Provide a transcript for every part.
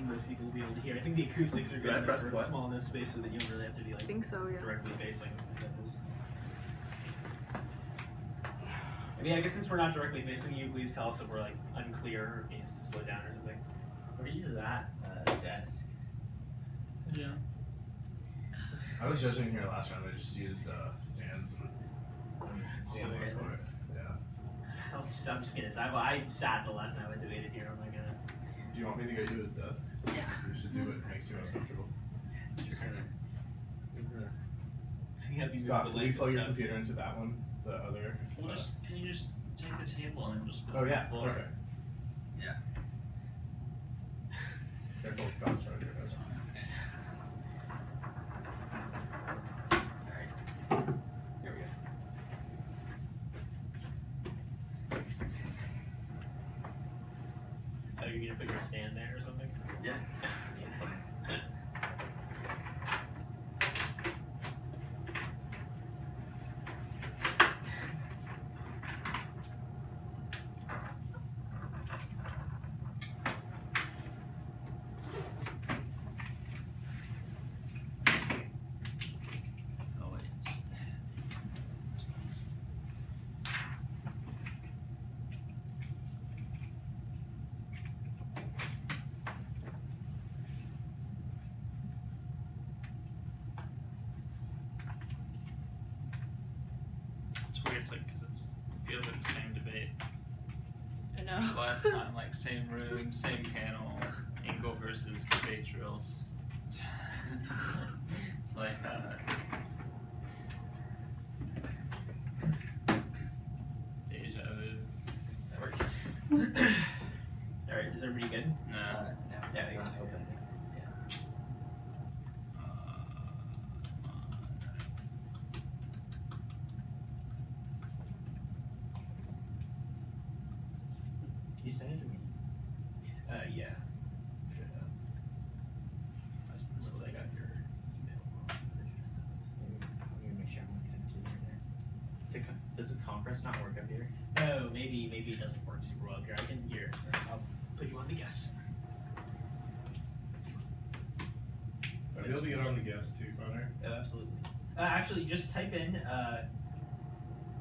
most people will be able to hear. I think the acoustics are good enough for small enough space so that you don't really have to be like directly facing. I mean, I guess since we're not directly facing you, please tell us if we're like unclear or if it needs to slow down or something. Or use that desk. Yeah. I was judging here last round. I just used stands and Yeah. I'm just kidding. I sat the last time I debated here. I'm not gonna. Do you want me to get you a desk? Yeah. We should do it. Makes you most comfortable. Just gonna. Scott, will you plug your computer into that one? The other. Well, can you just take the table and then just put Oh yeah. the floor? Okay. Yeah. Careful, Scott's trying to do this. Here we go. Oh, you're gonna put your stand there or something? Yeah. It's weird, it's like, because it feels like the same debate I know. as last time, like same room, same panel, Engel versus DebateDrills. It's like, deja vu. That works. Alright, is everybody good? No. Yeah, you want to open. You sent it to me. Yeah. Should have. Unless I got your email wrong. I'm gonna make sure I'm looking at it there. Does the conference not work up here? Oh, maybe it doesn't work super well here. I can hear. I'll put you on the guest. I'll be able to get on the guest too, Connor. Oh, absolutely. Actually, just type in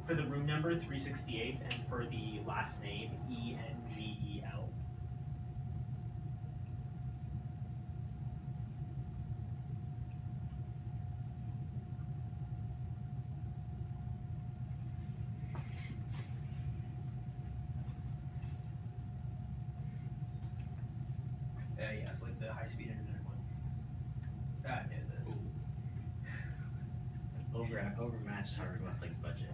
for the room number 368 and for the last name Engel. Yes, like the high-speed internet one. No, Overmatched Harvard Westlake's budget.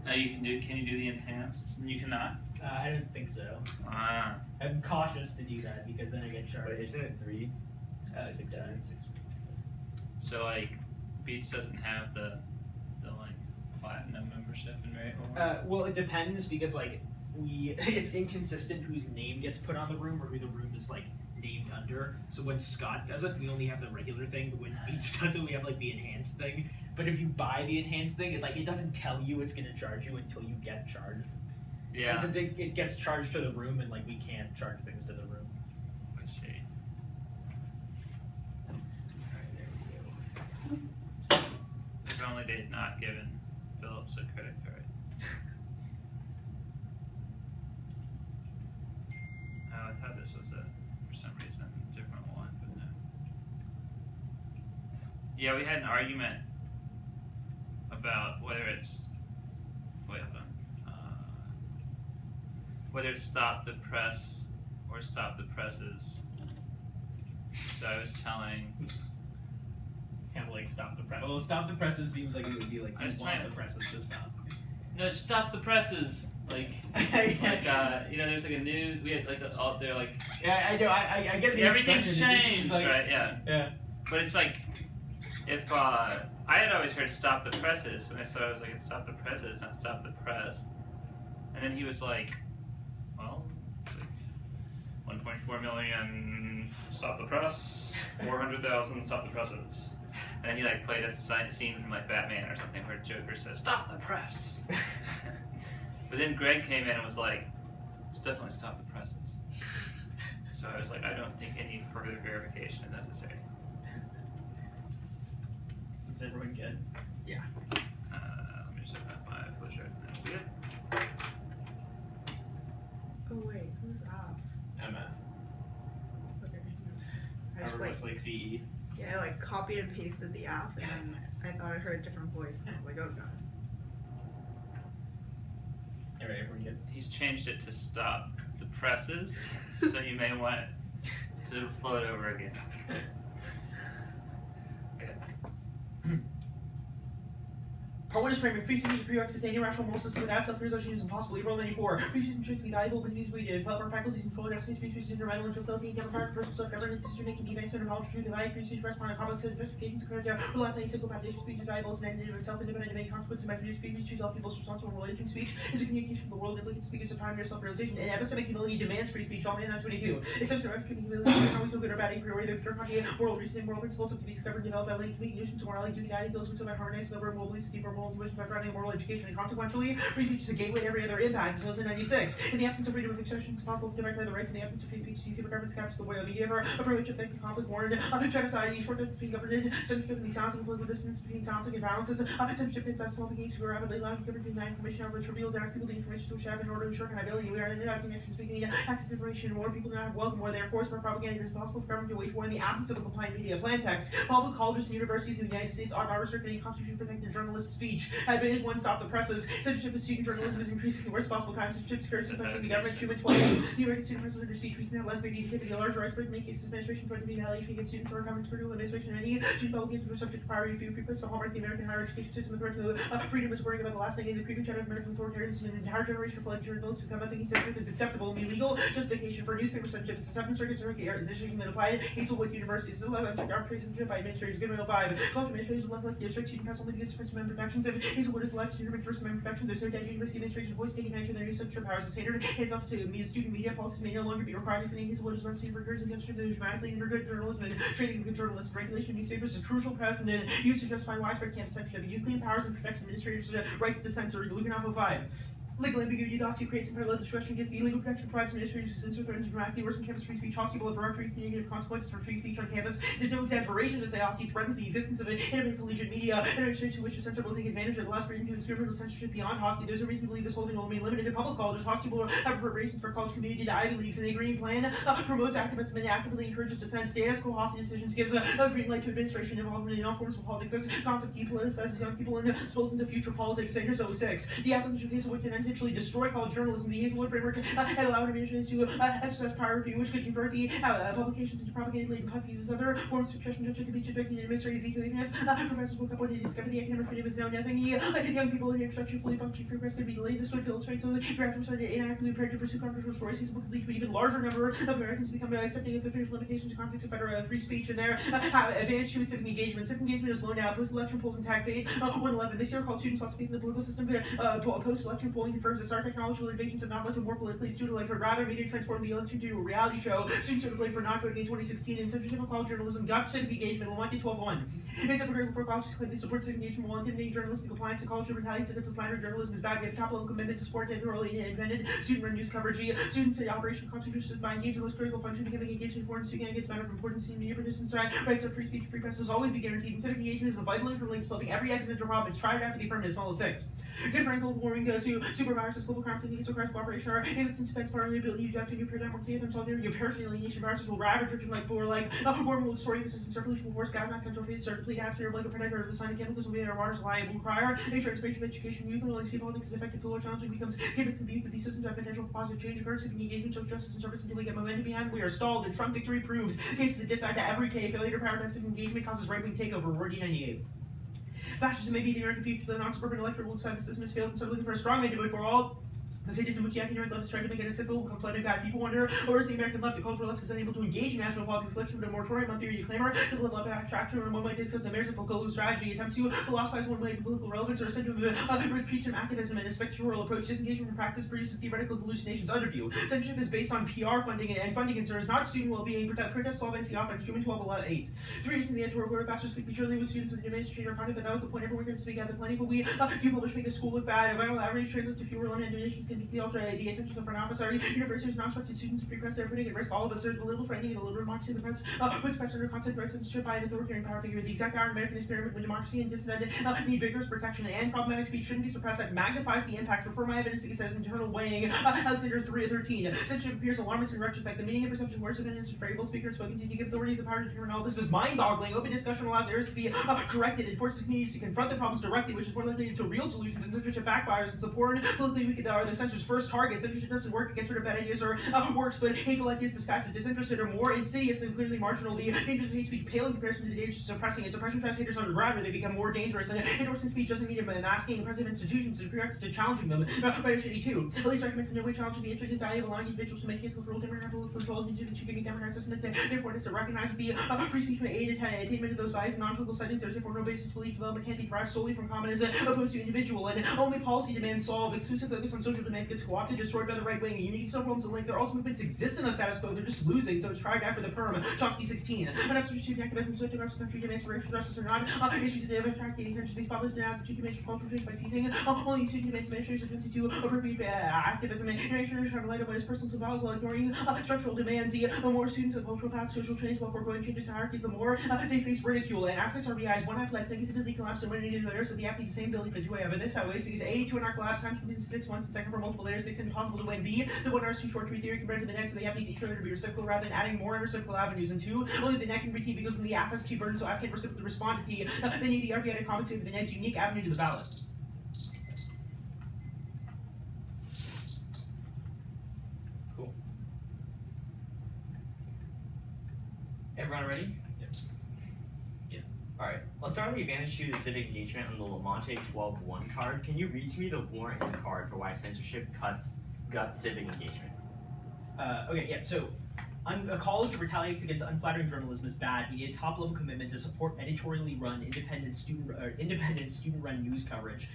Now you can you do the enhanced? You cannot? I don't think so. Ah. I'm cautious to do that because then I get charged. But isn't it 3? 6. So like, Beats doesn't have the like platinum membership in Rate Wars? Well, it depends because like it's inconsistent whose name gets put on the room or who the room is like named under. So when Scott does it, we only have the regular thing. But when Beats does it, we have like the enhanced thing. But if you buy the enhanced thing, it doesn't tell you it's gonna charge you until you get charged. Yeah. And since it gets charged to the room, and like we can't charge things to the room. I see. Alright, there we go. If only they'd not given Phillips a credit card. Oh, I thought this was for some reason, different one, but no. Yeah, we had an argument about whether it's, whether it's stop the press or stop the presses. So I was telling. Kind of like stop the press. Well, stop the presses seems like it would be like I was you want trying- the presses to stop. No, stop the presses. Like, there's like a new. We had like they're like. Yeah, I know. I get the Everything's expression, it just seems changed, like, right? Yeah. Yeah. But it's like, if I had always heard stop the presses, and so I was like, stop the presses, not stop the press. And then he was like, well, it's like 1.4 million, stop the press. 400,000, stop the presses. And then he like played a scene from like Batman or something where Joker says, stop the press. But then Greg came in and was like, It's definitely stop the presses. So I was like, I don't think any further verification is necessary. Is everyone good? Let me just open up my flowchart and then we'll be good. Oh wait, who's off? Emma. Okay. I Our just like Westlake CE. I like copied and pasted the app, and then I thought I heard a different voice, and I was like, oh god. Alright, everyone good? He's changed it to stop the presses, so you may want to float over again. Part 1 is framing. Preseason is pre-occitania rational moral system without self-realization is impossible. April 94. Preseason traits to be valuable, but needs to be develop our faculties, control our destinies, preseason environmental and facility, democratic, personal self-governance, decision-making, advancement of knowledge, truth, and value, preseason respond to complex investigations, character, reliance on atypical foundation, speech is valuable, is negative and self-independent, debate, consequence, and method, speech, choose all people's responsible relating speech, is a communication of the world, implicate speakers of time, your self-realization, and epistemic humility demands free speech, all man 22. Accepts or executing humility, how we so good or bad, a priori, the pure copy, moral reasoning, moral principles have to be discovered, developed by linking communication to morality, duty, guiding those who so by harmonizing over moral beliefs, deeper moral intuition, by grounding moral education, and consequentially, free speech is a gateway to every other impact. It's also 96. In the absence of freedom of expression, it's possible to direct the rights. In the absence of free speech, CC governments capture the way of media for which affect the conflict warrant, genocide, short distance between government, censorship, and the silencing and political distance between silencing and balances, censorship inside small beginnings who are rapidly allowing government to deny information over trivial, to ask people the information to share in order to shorten ability. We are in the connection speaking access to information, more people do not have wealth, more than force, more propaganda. It is possible for government to wage war in the absence of a compliant media plan text. Public colleges and universities in the United States ought not restrict any constitution protected journalist speech. Advantage 1, stop the presses. Censorship of student journalism is increasing the worst possible kind. Censorship discourages censoring the government. Human 20. The American student presses under siege. Recently, lesbian activity, a larger iceberg, in many cases, administration threatened to be annihilation against students who are government critical administration. And any student publications were subject to priority review. Free press to hallmark the American higher education system. A threat to freedom is worrying about the last thing in the preconceived of American authoritarianism. An entire generation of political journalists who come up thinking censorship is acceptable and illegal. Justification for newspaper censorship is the 7th Circuit decision that applied Hazelwood University. This is 11 arbitrary censorship by administrators. Goodwill 5. College administrators left like the district student press only because of First Amendment protections. If Hazelwood is elected to determine First Amendment protection, there's no doubt university administration voice taking advantage of their new censorship powers. The standard hands off to student media policies may no longer be required. Listening Hazelwood is representing for girls and censorship that is dramatically under good journalism and training of good journalists. Regulation of newspapers is crucial present and used to justify widespread campus censorship. You clean powers and protects administrators' rights to censor. Luganova 5. Legal ambiguity dossier creates some parallel discretion against the illegal protection provides administrators who censor threatens to dramatically worsen campus free speech. Hostile will have negative consequences for free speech on campus. There's no exaggeration to say Hostile threatens the existence of an independent collegiate media. Administrators who wish to censor will take advantage of the last freedom to experiment with censorship beyond Hostile. There's no reason to believe this holding will remain limited to public colleges. Hostile will have preparations for college community to Ivy Leagues, and the green plan promotes activism and actively encourages dissent. Status quo Hostile decisions gives a green light to administration involvement in all forms of politics. This concept depoliticizes young people and exposes into future politics. Sanders 06. The application of Hazelwood can intentionally destroy college journalism. The Hazelwood framework had allowed administrators to exercise prior review, which could convert the publications into propagated latent puppies. As other forms of suppression could be subjected to administrative veto, even if professors woke up one day to discover the academic freedom is now nothing. Young people in the instruction fully functioning free press could be delayed. This would illustrate so that graduates are inactively prepared to pursue controversial stories. Hazelwood could lead to an even larger number of Americans become accepting of official limitations to conflicts of federal free speech and their advantage to civic engagement. Civic engagement is low now. Post-election polls and tag fade. 111. This year called students lost faith in the political system. Post-election polling confirms that our technological innovations have not led to more politically astute electorate, rather made it transform the election to a reality show. Students are to blame for not voting in 2016, and censorship of college journalism got civic engagement. Will 12-1. They separated before colleges claim they support civic engagement while intimidating journalistic compliance. The college retaliates against the finer journalism is bad. We have top-level commitment to support early independent student-run news coverage. Students say Operation Constitution by engaging with critical function, becoming engaged in foreign speaking against matter of importance in media participants. Rights of free speech, free press will always be guaranteed, and civic engagement is a vital interlink solving every existential problem. It's tried to have to be affirmed as well as 6. Good friend, global warming goes to superviruses, global crimes, and crimes cooperation, or innocent defense, part of the ability to adapt to new paradigm, work together, and solve your parachute alienation viruses will ravage region like war, like warm will destroy ecosystems, pollution will force gas, mass central phase, start to plead after like a predator of the sun, chemicals will be in our waters, liable crier, nature, expansion of education, youth, and legacy politics is effective, the challenging becomes given to the youth, but these systems have potential for positive change, occurs, civic engagement, social justice, and service until we get momentum behind, we are stalled, and Trump victory proves cases of disact to every K, failure to prioritize civic engagement causes right-wing takeover, Word 98. Fascism may be the American future, the non-suburban electorate will decide the system has failed and start looking for a strong man to vote for all. The cities in which the academic left is trying to make it acceptable become flooded bad. People wonder, or is the American left, the cultural left, is unable to engage in national politics, left with a moratorium on theory to clamor to the level of abstraction, or one way to discuss American political strategy, attempts to philosophize one way of political relevance, or a centre of retreat from activism and a spectral approach. Disengagement from practice produces theoretical hallucinations. Underview. Censorship is based on PR funding and funding concerns, not student well-being, protest solvency, offense, human 12-8. 3 years in the editorial board of bachelor's speak purely with students with the administrator content that was the point everyone can speak at the plenty, but we do publish make the school look bad. A vital average translates to fewer limited donation the attention of an officer. Universities now instructed students to free press. They're putting at risk all of us. There's a little frightening and a little democracy. The press puts press under constant threat censorship by an authoritarian power figure. The exact hour American experiment with democracy and dissident need vigorous protection, and problematic speech shouldn't be suppressed. That magnifies the impact. Refer my evidence because it says internal weighing. Alexander 3:13. Censorship appears alarmist and retrospect. The meaning and perception of words of evidence is variable. Speakers spoken to give authorities the power to determine all this is mind-boggling. Open discussion allows errors to be corrected and forces communities to confront the problems directly, which is more likely to real solutions. And censorship backfires. Since the poor and politically weak are the censor's first target. Censorship doesn't work against rid of bad ideas or works, but hateful ideas disguised as disinterested are more insidious and clearly marginal. The dangers of hate speech pale in comparison to the dangers of suppressing it. Suppression drives haters underground where they become more dangerous. And endorsing speech doesn't mean masking oppressive institutions and prerequisite to challenging them. But it's shitty too. Elite recommends in no way challenging the intrinsic value of allowing individuals to make cases for democratic controls and giving democratic system that therefore it recognizes the free speech may aid attainment of those values. Non-political settings, there's therefore no basis to believe development can't be derived solely from common as opposed to individual. And only policy demands solve. Exclusive focus on social demands gets co-opted, destroyed by the right wing. You need some problems and like their ultimate movements exist in the status quo. They're just losing, so it's tried after the perm. Chomsky 16. When absolute student activism swept across the country demands for racial justice or not, issues that have attracted attention to these publics denounced the demands for cultural change by seizing only student demands administrators attempted to appropriate activism and administrators trying to light up what is personal symbolic while ignoring structural demands. The more students of cultural path social change while foregoing changes to hierarchies, the more they face ridicule. And after its RBIs, one half legs negatively collapsed and one into the other, so the app needs the same ability for two way of this ways because A, 2 in our collapse times 6 once and second for multiple layers makes it impossible to win. B, the one hour is too short to read theory compared to the next, so the app needs each other to be reciprocal rather than adding more reciprocal avenues. And 2, only the net can read T because the app has T burden, so app can't reciprocally respond to T. They need the RBI to compensate for the next unique avenue to the ballot. Cool. Everyone ready? Yeah. Alright, let's start with the advantage to civic engagement on the Lamonte 12-1 card. Can you read to me the warrant in the card for why censorship guts civic engagement? Okay, yeah, so a college retaliates against unflattering journalism is bad. We need a top-level commitment to support editorially run, independent student-run news coverage.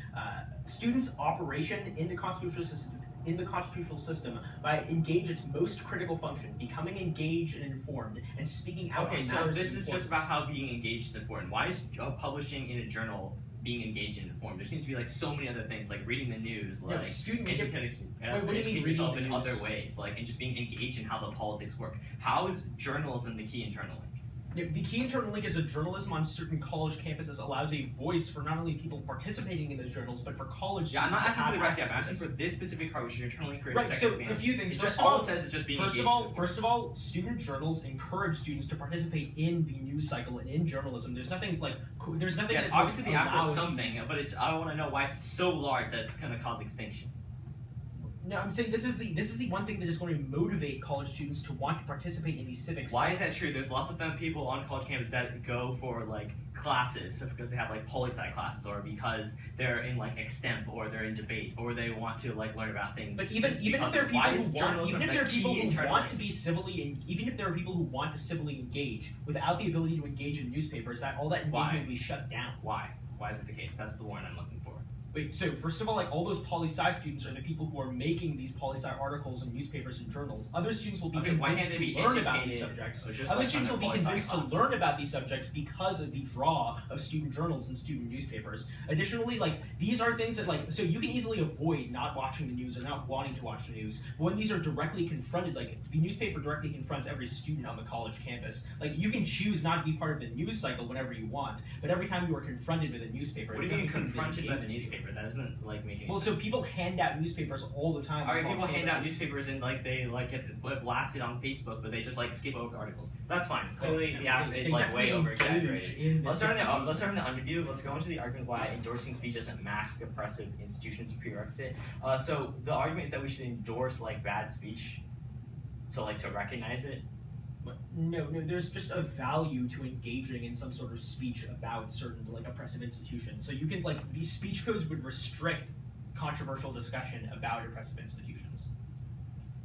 Students' operation in the constitutional system by engage its most critical function, becoming engaged and informed, and speaking out. Okay, on so matters this of is just importance. about how being engaged is important. Why is publishing in a journal being engaged and informed? There seems to be like so many other things, like reading the news, No, like student and you media- can Wait, what do you mean educate reading yourself the in news? other ways, like and just being engaged in how the politics work. How is journalism the key internally? The key internal link is that journalism on certain college campuses allows a voice for not only people participating in those journals, but for college Yeah, I'm not students to asking for the rest have yet. I'm asking access to for this specific card, which is internally created. Right, so a few things. It's First just of all all- it says is just being First engaged. of all, student journals encourage students to participate in the news cycle and in journalism. There's nothing like Yes, that obviously the app allows does something, but it's I want to know why it's so large that it's gonna cause extinction. No, I'm saying this is the one thing that is going to motivate college students to want to participate in these civics. Why is that true? There's lots of them people on college campus that go for like classes, so because they have like poli-sci classes, or because they're in like extemp, or they're in debate, or they want to like learn about things. But even if there are people who want to be civilly, even if there are people who want to civilly engage without the ability to engage in newspapers, that all that engagement will be shut down. Why? Why is it the case? That's the one I'm looking for. Wait, so first of all, like all those poli-sci students are the people who are making these poli-sci articles in newspapers and journals. Other students will be why convinced can't they be to learn about these educated, subjects. or just Other like students will be poli-sci convinced classes? to learn about these subjects because of the draw of student journals and student newspapers. Additionally, like these are things that like so you can easily avoid not watching the news or not wanting to watch the news. But when these are directly confronted, like the newspaper directly confronts every student on the college campus. Like you can choose not to be part of the news cycle whenever you want, but every time you are confronted with a newspaper, What do it's you mean not something that confronted by the engages you. newspaper? That isn't like making. Well, so people hand out newspapers all the time. Alright, on people college hand out campuses. newspapers and like they like get blasted on Facebook, but they just like skip over articles. That's fine. Clearly, the app is like way over exaggerated. Let's start in the underview. Let's go into the argument why endorsing speech doesn't mask oppressive institutions prerequisite. So the argument is that we should endorse like bad speech, so like to recognize it. No, there's just a value to engaging in some sort of speech about certain like oppressive institutions. So you can like these speech codes would restrict controversial discussion about oppressive institutions.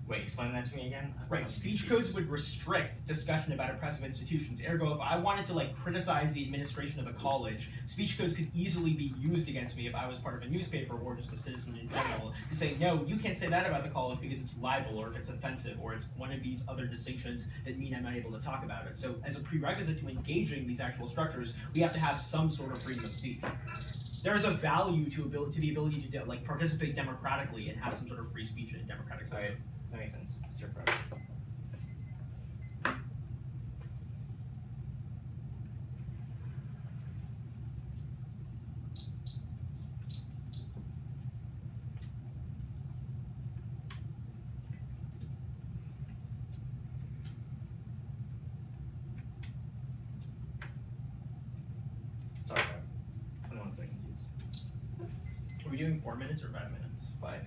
Wait, explain that to me again. Right, speech codes would restrict discussion about oppressive institutions. Ergo, if I wanted to like criticize the administration of a college, speech codes could easily be used against me if I was part of a newspaper or just a citizen in general to say, no, you can't say that about the college because it's libel or if it's offensive or it's one of these other distinctions that mean I'm not able to talk about it. So as a prerequisite to engaging these actual structures, we have to have some sort of freedom of speech. there's a value to the ability to like participate democratically and have some sort of free speech in a democratic system. Alright, that makes sense. Mr. Pro. Start time. 21 seconds used. Are we doing 4 minutes or 5 minutes? 5.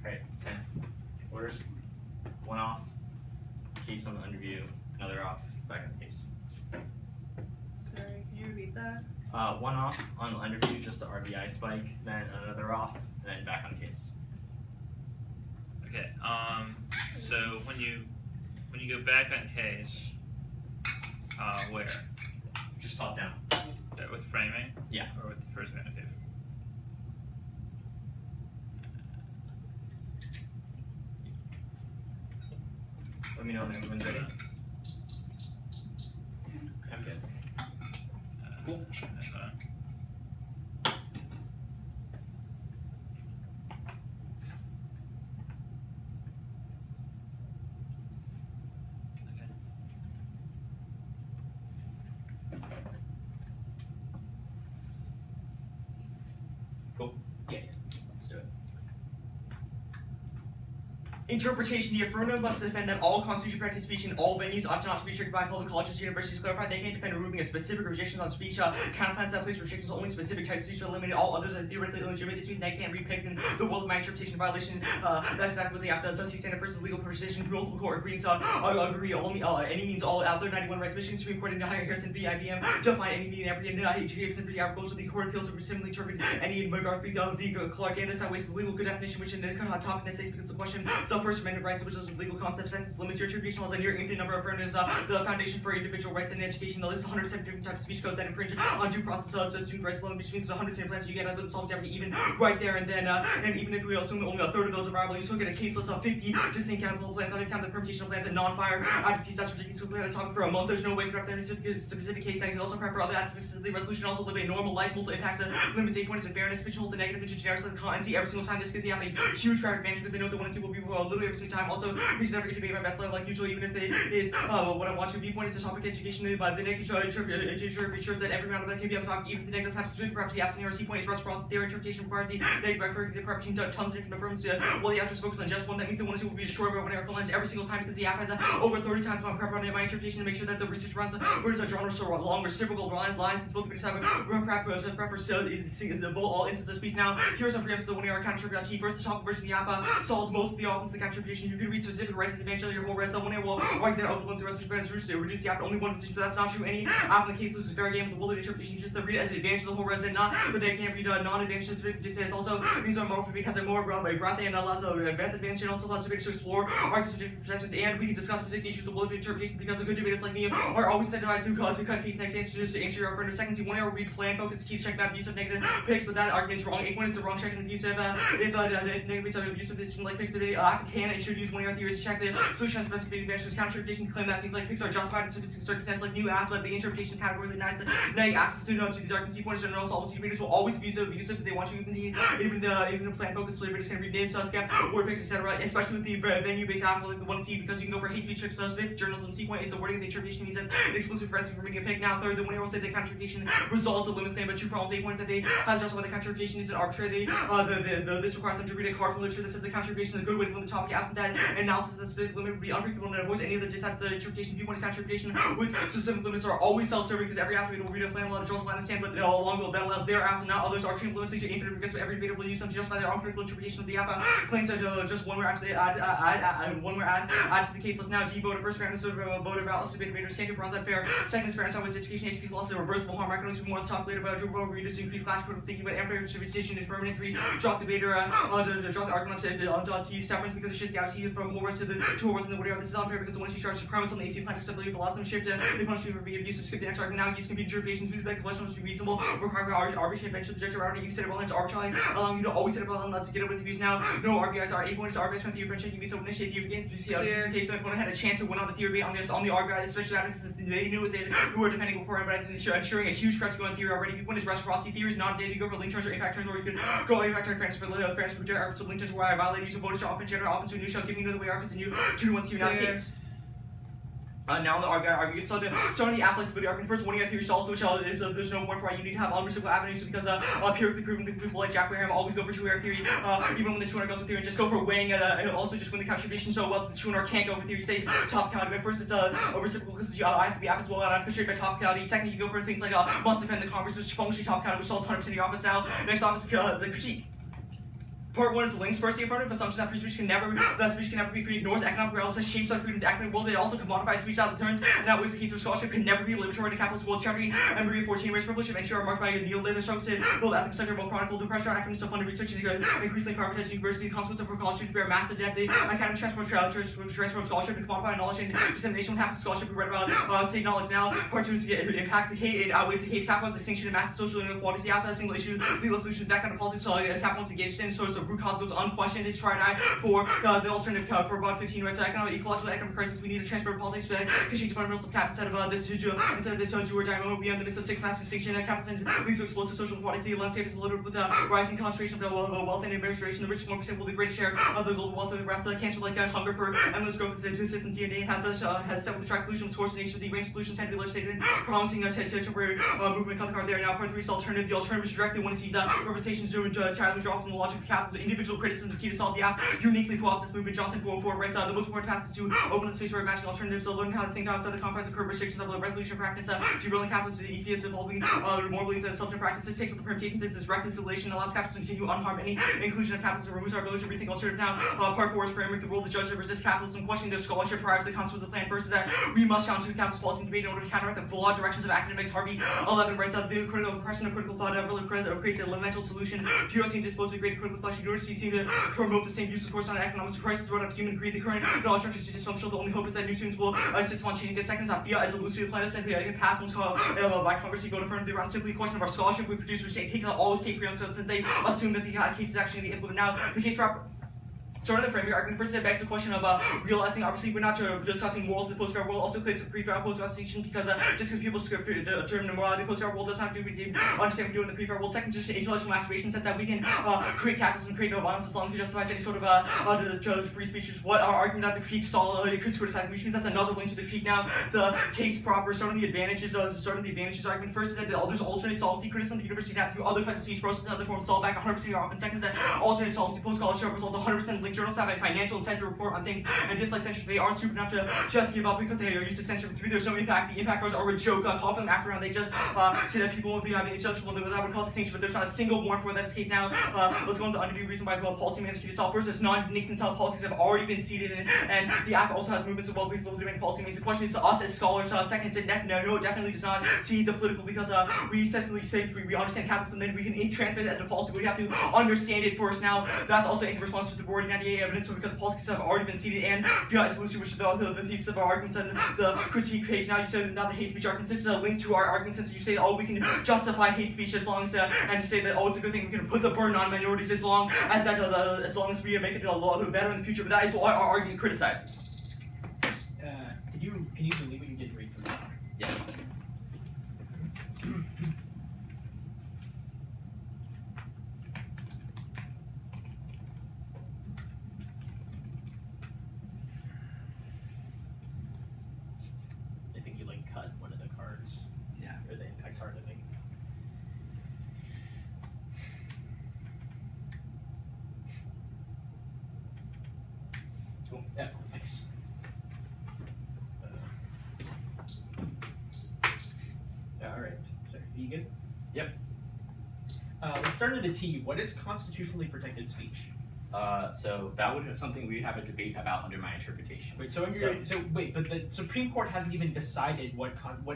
Alright, 10. Orders. 1 off. Case on the underview. Another off. Back on the case. Sorry, can you repeat that? 1 off on the underview, just the RBI spike. Then another off. And then back on the case. Okay. So when you go back on case, where? Just top down. With framing? Yeah. Or with the first man? Okay. Let me know when everyone's ready. I'm good. Cool. Cool. Yeah. Let's do it. Interpretation. The affirmative must defend that all constitutional practice speech in all venues ought not to be restricted by public colleges, universities. Clarify they can defend removing a specific restrictions on speech. Counterplans that place restrictions on only specific types of speech to eliminate all others that theoretically illegitimate. This means they can't read pigs in the world of my interpretation violation. That's exactly what the app does. Thus, he standard versus legal precision. Multiple court agrees. Agree only any means all out there. 91 rights. Michigan Supreme Court in Higher Harrison v. IBM define any meaning every Gibson for the agriculture. The court appeals are similarly interpreted any McGarvey v. Clark. And this that wastes the legal good definition, which in the topic that states because the question the First Amendment rights, which is legal concept, sentence limits your interpretation as a near infinite number of affirmatives. The foundation for individual rights and education. The list 107 different types of speech codes that infringe on due process of student rights alone, which means 107 plans you get out of the solves every even right there and then. And even if we assume only a third of those are viable, you still get a case list of 50 distinct capital plans, not even count the permutational plans and non-fire activities. That's ridiculous. We plan on talking for a month. There's no way to craft any specific case settings. And also prep for other aspects of the resolution. Also live a normal life. Multiple impacts and limits 8 points of fairness, pitch holes and negative pitch generics like the and see every single time. This gives the app a huge traffic advantage because they know they want to see will be literally every single time. Also, we should never get to be my best level like usually, even if it is what I'm watching. B point is the topic education, but the negative ensures that every round of that can be able to talk, even if the negative has specific perhaps the absent error. C point is reciprocity. Their interpretation requires the negative by referring to the preparation to tons of different affirms. While the app just focus on just one, that means the one or two will be destroyed by whatever lines every single time because the app has over 30 times on prep on my interpretation to make sure that the research runs words are drawn so long reciprocal lines since both the type of prep so the all instances of speech. Now, here are some preempts to the 1 hour counter-interpretation. First, the topic version of the app solves most of the offense of the counter-interpretation. You can read specific rights and advantage of your whole rest. The 1 hour will argue that overload the rest of the reduce the app to only one position, but that's not true. Any app in the case, this is fair game with the whole interpretation. Just the read as an advantage of the whole rest and not, but they can't read non-advantage specific. It also means are more because they're more broad by breadth and allows a breadth advantage and also allows debaters to explore arguments for different perspectives. And we can discuss specific issues of the interpretation because the good debaters like me are always incentivized to cut case next answers to answer your affirmative. Second, you 1 hour read plan focus key to check about abusive negative picks, but that argument is wrong. 8 points are wrong. Check an abusive if negative of abusive decision like picks the can and should use 1 hour theories to check the solution on specific advantages. Counter-interpretation claim that things like picks are justified in specific circumstances like new ass, but the interpretation category denies the negative access to these arguments. Key points and also almost debaters will always be abusive if they want you even the plan focus debaters can read names, skep, word picks, etc. Especially with the venue-based app like the 1C because you can go for hate speech picks, suspect journalism. C point is the wording of the interpretation means that exclusive friends for reading a pick. Now third, the 1 hour will say the counter-interpretation resolves the limits claim, but 2 problems. 8 points that they have justified the counter-interpretation is an arbitrary. This requires them to read a card from literature that says the counter-interpretation is a good way to limit the topic absent that analysis of the specific limit would be unpredictable and avoids any of the just the interpretation viewpoint. Counter-interpretation with specific limits are always self-serving because every athlete will read a plan allow to draw a line and stand, but along the that allows their app, not others, arbitrary limits to infinite because every debater will use them to justify their uncritical interpretation of the app. Claims that just one more add to the case list. Now D voted first fairness voted about debaters can't do for unfair. Second is fairness always education loss is a reversible harm. Recognizing more on the top later about Joe readers to increase class critical thinking, but unfair interpretation is permanent. 3 drop the debater drop the argument on T severance because it shifts the IC from whole rest to whole rest in the whatever. This is unfair because when she starts to premise on the AC plan to stability velocity shift, they punish me for being abusive, skip the next argument. Now use computer interpretations, use back collection to be reasonable, require arbitrary eventually project around it. You set it well, it's arbitrary, allowing you to always set it well unless you get it with abuse. Now, no RBIs are 8 points, RBIs from theory for checking abuse, so initiate theory gains, just in case my opponent had a chance to win on the theory on the RBI, especially because they knew it, who were defending before him, but I didn't ensuring a huge press going on theory already. If you win his reciprocity theory is not a day to go for link turns or impact turns, or you could go impact turn fairness for project, so link turns where I violate use of voter shot offense, general offense, new shot, giving you the way offense, and you 2-1 to not the case. Now on the argument, so starting the athletics ability argument, first one you have theory stalls, which is there's no more for you need to have unrecyclable avenues, because empirically proven people like Jack Wareham always go for true air theory, even when the 200 goes with theory, and just go for weighing and also just win the contribution. So the 200 can't go for theory, say Topicality, but first it's a reciprocal because I have to be app as well, and I'm pushed by Topicality. Second, you go for things like must defend the conference, which functionally Topicality, which solves 100% of your office. Now next off is the critique. Part 1 is the links. First, the affirmative assumption that speech can never be free, ignores economic realities, shapes of freedom's academic world. It also commodifies speech out of the turns, and that was the case where scholarship can never be liberatory in a capitalist world. Chapter and Maria 14 race privilege of entry are marked by a neo-labor struggles to build ethics center, both chronicle the pressure on academics to fund research and increasingly privatized university. The consequence of college students bear massive debt. The academic transfer from scholarship to commodify knowledge and dissemination. What happens to scholarship? We read about state knowledge now. Part 2 is it impacts the case. It outweighs the case. Capital's distinction and massive social inequalities. The outside single issue, legal solutions, that kind of politics. Capital's engaged in, so the root cause goes unquestioned. Is try and for the alternative for about 15 rights. Economic, ecological, economic crisis. We need to transfer politics to change the fundamentals of cap instead of this Jew or diamond. We are in the midst of 6 mass extinction. Capitalism leads to explosive social inequalities. The landscape is littered with rising concentration of wealth and administration. The richest 1% will the greatest share of the global wealth of the rest. The cancer like hunger for endless growth is consistent DNA has set with the track pollution, coordination of the range solutions had to be legislated, promising a temporary movement. Cut the card there. Now part 3 is alternative. The alternative is directly when it sees representations to child withdraw from the logic of capitalism. Individual criticism is key to solve the app. Uniquely co-ops this movement. Johnson 404 writes the most important task is to open the space for matching alternatives. So learning how to think outside the confines of current restrictions of the resolution practice. Derailing capitalism is the easiest, evolving more belief than subject practice. This takes up the permutations. This is reconciliation, allows capitalism to continue unharmed. Any inclusion of capitalism removes our ability to rethink alternative. Now part 4 is framework. The role of the judge that resists capitalism, questioning their scholarship prior to the consequences of the plan. First is that we must challenge the capitalist policy and debate in order to counteract the flawed directions of academics. Harvey 11 writes the critical oppression of critical thought creates a elemental solution. Few seem disposed to great critical reflection. Universities seem to promote the same use of course on economics crisis run of human greed. The current knowledge structure is dysfunctional. The only hope is that new students will insist on changing. The second is that fiat is illusory planet and can pass once called by Congress. You go to firm. They run simply a question of our scholarship. We produce, we take always take pre-on so they assume that the case is actually the implement. Now the case for starting the framing argument, first it begs the question of realizing, obviously, we're not discussing morals in the post-fair world, also creates a pre-fair post-investigation because just because people determine morality, post-fair world does not have to be understand what we do in the pre-fair world. Second, just intellectual masturbation says that we can create capitalism, create no violence as long as it justifies any sort of free speech. What our argument that the critique saw critics criticizing, which means that's another link to the critique. Now, the case proper, starting the advantages argument. First is that there's alternate solvency criticism. The university can have to other types of speech process and other forms solve back 100% of your often. Second is that alternate solvency post-scholarship results 100% link. Journals have a financial incentive report on things, and dislike censorship. They aren't stupid enough to just give up because they are used to censorship 3. There's no impact. The impact cards are a joke. Call for them after round. They just say that people won't be judgeable. That would cause distinction, but there's not a single warrant for that. That's the case now. Let's go on the undue reason why policy managers can solve. First, it's non-Nixon style politics have already been seeded in, and the app also has movements of well people doing policy means. The question is to us as scholars. Second is that no, it definitely does not see the political because we essentially say we understand capitalism, then we can transmit it into policy. We have to understand it first. Now that's also in response to the board 98 evidence. So because policies have already been seeded and fiat is illusory, which is the thesis of our arguments and the critique page. Now you said not the hate speech arguments. This is a link to our arguments since you say we can justify hate speech as long as and say that it's a good thing we can put the burden on minorities as long as that as long as we make it a lot better in the future. But that is what our argument criticizes. Can you believe what you did read from that? Yeah. I think you cut one of the cards. Yeah. Or the impact card, I think. Cool. Yeah, thanks. Alright. Sorry, are you good? Yep. Let's start at a T. What is constitutionally protected speech? So that would have something we'd have a debate about under my interpretation. Wait, but the Supreme Court hasn't even decided what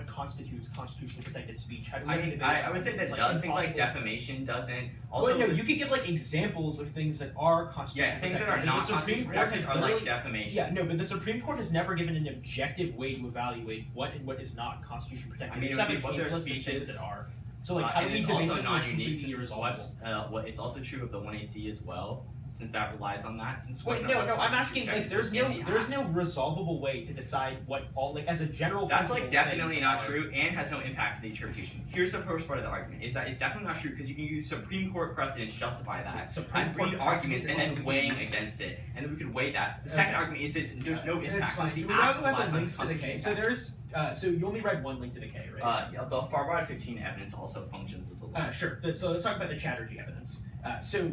constitutes constitutionally protected speech. How do we have a debate I on would say something that that's, does things like impossible? defamation doesn't. Also, Also, no, you could give like examples of things that are constitutionally yeah, things that protected. are not The Supreme constitutionally Court protected has are like literally- defamation. Yeah, no, but the Supreme Court has never given an objective way to evaluate what and what is not constitutionally protected. I mean, it Except would be for what case their list of speech things is. that are. So like, how do And we it's debate also something that's non-unique completely since irresolvable? it's also true of the 1AC as well, since that relies on that. Since Wait, no, I'm asking like, there's no resolvable way to decide what all like as a general. That's like principle definitely things not are. true and has no impact to the interpretation. Here's the first part of the argument: is that it's definitely not true because you can use Supreme Court precedent to justify that. Supreme And Court read arguments and precedent then is weighing completely against it, and then we could weigh that. The second argument is there's no It's impact. fine. since Do the we act have relies the on links to the constitutional case? So impact. there's so you only read one link to the K, right? Yeah, the far right 15 evidence also functions as a link. Sure. So let's talk about the Chatterjee evidence. So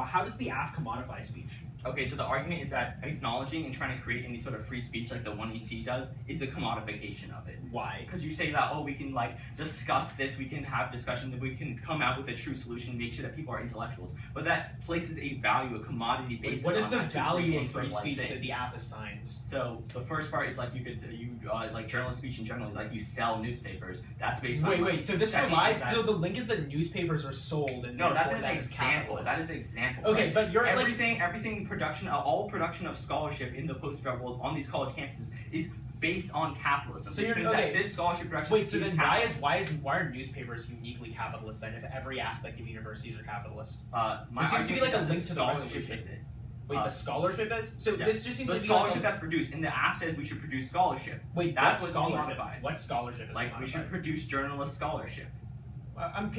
how does the AF commodify speech? Okay, so the argument is that acknowledging and trying to create any sort of free speech like the 1EC does is a commodification of it. Why? Because you say that, oh, we can like discuss this, we can have discussion, that we can come out with a true solution, make sure that people are intellectuals. But that places a value, a commodity basis. What is on the that to value create of free some, like, speech thing. that the AF assigns? So the first part is like like journalist speech in general, like you sell newspapers. That's based on Wait. So this that relies. means that- So the link is that newspapers are sold, and No, that's therefore an that is example. capitalist. That is an example. Okay, right? but you're like everything production, all production of scholarship in the post-grad world on these college campuses is based on capitalism. So which you're- means okay. that this scholarship production wait. So is then capitalist. why are newspapers uniquely capitalist then? If every aspect of universities are capitalist. My It seems to be argument like is a that link to the scholarship resolution. is it. Wait, the scholarship is. So yeah. this just seems The to be scholarship like that's produced, and the app says we should produce scholarship. wait. that's What what's scholarship? commodified. What scholarship is Like we should commodified? produce journalist scholarship.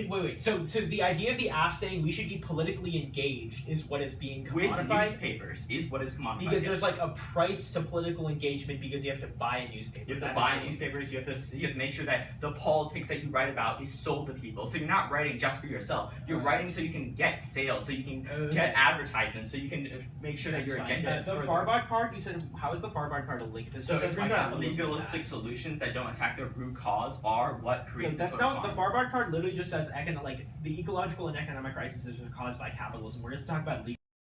Wait. So the idea of the AF saying we should be politically engaged is what is being With commodified. newspapers is what is commodified. Because there's like a price to political engagement because you have to buy a newspaper. You have to That buy is- newspapers. You have to make sure that the politics that you write about is sold to people. So you're not writing just for yourself. You're writing so you can get sales, so you can get advertisements, so you can make sure that That's your fine. agenda is The further. Farbod card. You said how is the Farbod card a link? This So just it says turns by out capitalism to legalistic that. solutions that don't attack the root cause are what No, create that's sort of not the harm. Farbod card. Literally just says like the ecological and economic crises are caused by capitalism. We're just talking about legal.